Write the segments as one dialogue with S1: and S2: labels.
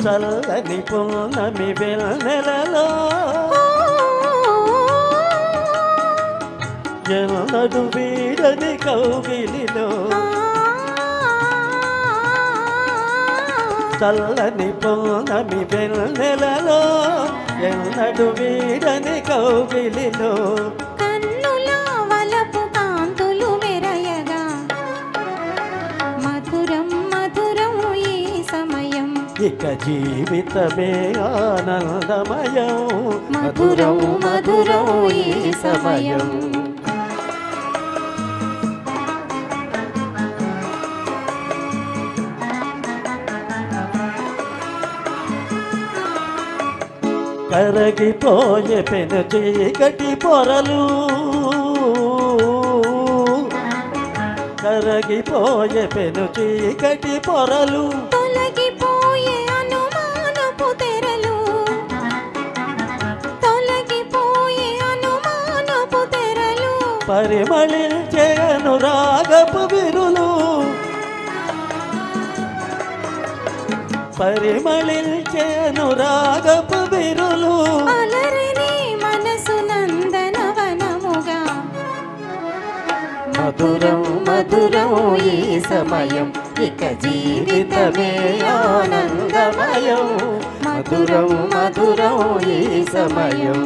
S1: చల్లని పున్నమి వెన్నెలలో ఎన్నడు వీడని కౌగిలిలో చల్లని పున్నమి వెన్నెలలో ఎన్నడు వీడని కౌగిలిలో ఇక జీవితమే ఆనందమయం మధురం మధురం ఈ సమయం కరగిపోయే పెను చీకటి పొరలు కరగిపోయే పెను చీకటి పొరలు పరిమళించే అనురాగపు విరులు పరిమళించే అనురాగపు విరులు
S2: మనసు నందనవనముగా
S1: మధురం మధురం ఈ సమయం ఇక జీవితమే ఆనందమయం మధురం మధురం ఈ సమయం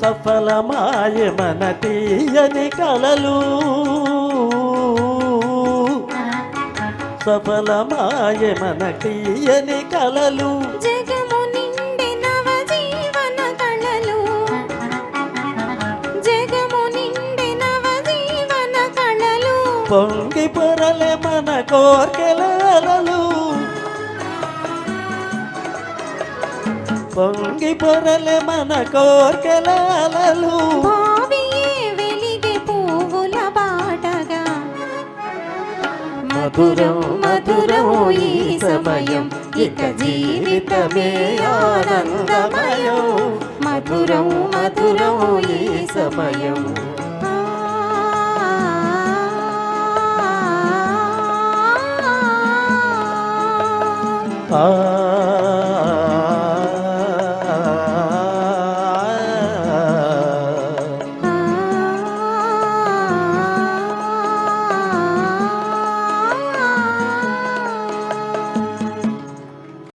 S1: సఫలమాయ మన తీయని కలలు సఫలమాయ మన తీయని కలలు
S2: జగము నిండి నవజీవన కళలు జగము నిండి నవజీవన కళలు
S1: పొంగి పొరలే మన కోర్కెలలు పొంగి పొరలే మన కోర్కెలలు
S2: వెలిగే పువ్వుల బాటగా
S1: మధురం మధురం ఈ సమయం ఇక జీవితమే ఆనందమయం మధురం మధురం ఈ సమయం ఆ